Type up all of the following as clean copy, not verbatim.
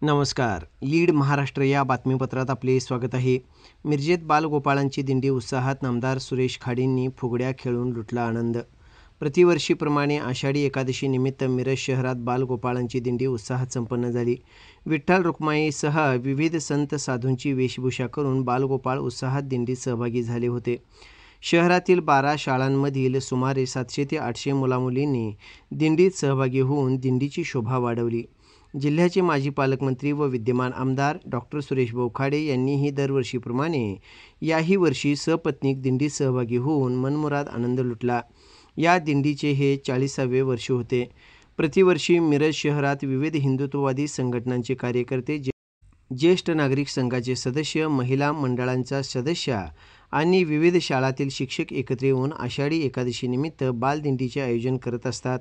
नमस्कार. लीड महाराष्ट्र या बातमीपत्रात आपले स्वागत आहे. मिरजेत बालगोपाळांची दिंडी उत्साहात. नामदार सुरेश खाडेंनी फुगड्या खेळून लुटला आनंद. प्रतिवर्षीप्रमाणे आषाढी एकादशी निमित्त मिरज शहरात बालगोपाळांची दिंडी उत्साहात संपन्न झाली. विठ्ठल रुक्माईसह विविध संत साधूंची वेशभूषा करून बालगोपाळ उत्साहात दिंडीत सहभागी झाले होते. शहरातील 12 शाळांमधील सुमारे 700 ते 800 मुलामुलींनी दिंडीत सहभागी होऊन दिंडीची शोभा वाढवली. जिल्ह्याचे माजी पालकमंत्री व विद्यमान आमदार डॉ. सुरेशभाऊ खाडे यांनीही दरवर्षीप्रमाणे याही वर्षी सपत्नीक दिंडीत सहभागी होऊन मनमुराद आनंद लुटला. या दिंडीचे हे 40वे वर्ष होते. प्रतिवर्षी मिरज शहरात विविध हिंदुत्ववादी संघटनांचे कार्यकर्ते, ज्येष्ठ नागरिक संघाचे सदस्य, महिला मंडळांचा सदस्य आणि विविध शाळातील शिक्षक एकत्र येऊन आषाढी एकादशीनिमित्त बालदिंडीचे आयोजन करत असतात.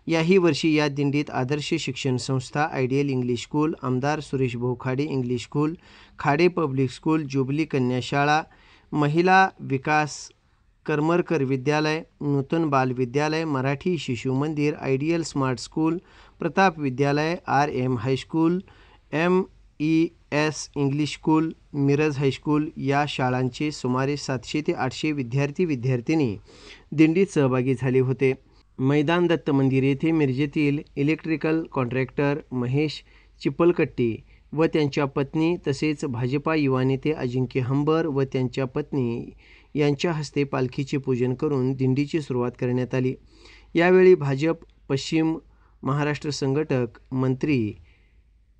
याही वर्षी या दिंडीत आदर्श शिक्षण संस्था, आयडियल इंग्लिश स्कूल, आमदार Sureshbhau Khade English school, Khade public school, jubilee कन्या शाळा, महिला विकास करमरकर विद्यालय, नूतन बाल विद्यालय, मराठी शिशु मंदिर, आयडियल स्मार्ट स्कूल, प्रताप विद्यालय, RM high school, MES English school, Miraj high school या शाळांचे सुमारे 700 ते 800 विद्यार्थी-विद्यार्थिनी दिंडीत सहभागी झाले होते. मैदान दत्त मंदिर येथे मिरजेतील इलेक्ट्रिकल कॉन्ट्रॅक्टर महेश चिपलकट्टी व त्यांच्या पत्नी तसेच भाजपा युवा नेते अजिंक्य हंबर व त्यांच्या पत्नी यांच्या हस्ते पालखीचे पूजन करून दिंडीची सुरुवात करण्यात आली. यावेळी भाजप पश्चिम महाराष्ट्र संघटक मंत्री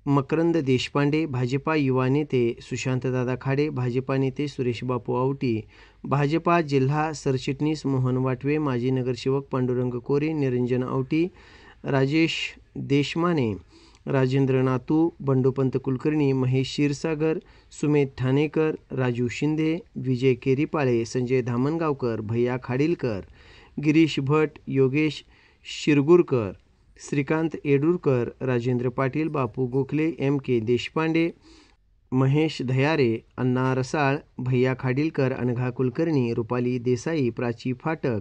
मकरंद देशपांडे, भाजपा युवा नेते सुशांतदादा खाडे, भाजपा नेते सुरेशबापू आवटी, भाजपा जिल्हा सरचिटणीस मोहन वाटवे, माजी नगरसेवक पांडुरंग कोरे, निरंजन आवटी, राजेश देशमाने, राजेंद्र नातू, बंडोपंत कुलकर्णी, महेश क्षीरसागर, सुमेध ठाणेकर, राजू शिंदे, विजय केरीपाळे, संजय धामणगावकर, भैया खाडीलकर, गिरीश भट, योगेश शिरगुरकर, श्रीकांत येडूरकर, राजेंद्र पाटील, बापू गोखले, MK देशपांडे, महेश धयारे, अण्णा रसाळ, भैया खाडीलकर, अनघा कुलकर्णी, रुपाली देसाई, प्राची फाटक,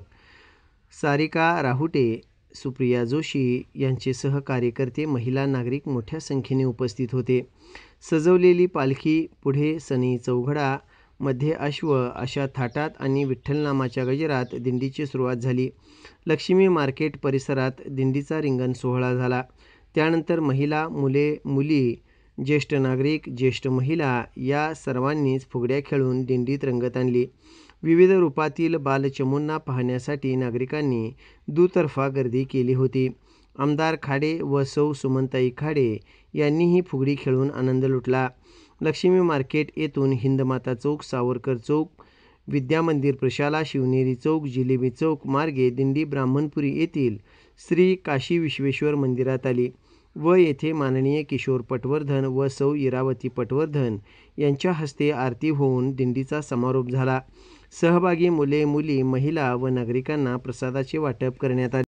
सारिका राहुटे, सुप्रिया जोशी यांचेसह कार्यकर्ते, महिला, नागरिक मोठ्या संख्येने उपस्थित होते. सजवलेली पालखी पुढे सनी चौघडा, मध्ये अश्व अशा थाटात आणि विठ्ठलनामाच्या गजरात दिंडीची सुरुवात झाली. लक्ष्मी मार्केट परिसरात दिंडीचा रिंगण सोहळा झाला. त्यानंतर महिला, मुले, मुली, ज्येष्ठ नागरिक, ज्येष्ठ महिला या सर्वांनीच फुगड्या खेळून दिंडीत रंगत आणली. विविध रूपातील बालचमूंना पाहण्यासाठी नागरिकांनी दुतर्फा गर्दी केली होती. आमदार खाडे व सौ सुमनताई खाडे यांनीही फुगडी खेळून आनंद लुटला. लक्ष्मी मार्केट येथून हिंदमाता चौक, सावरकर चौक, विद्यामंदिर प्रशाला, शिवनेरी चौक, जिलेबी चौक मार्गे दिंडी ब्राह्मणपुरी येथील श्री काशी विश्वेश्वर मंदिरात आली व येथे माननीय किशोर पटवर्धन व सौ इरावती पटवर्धन यांच्या हस्ते आरती होऊन दिंडीचा समारोप झाला. सहभागी मुले, मुली, महिला व नागरिकांना प्रसादाचे वाटप करण्यात आले.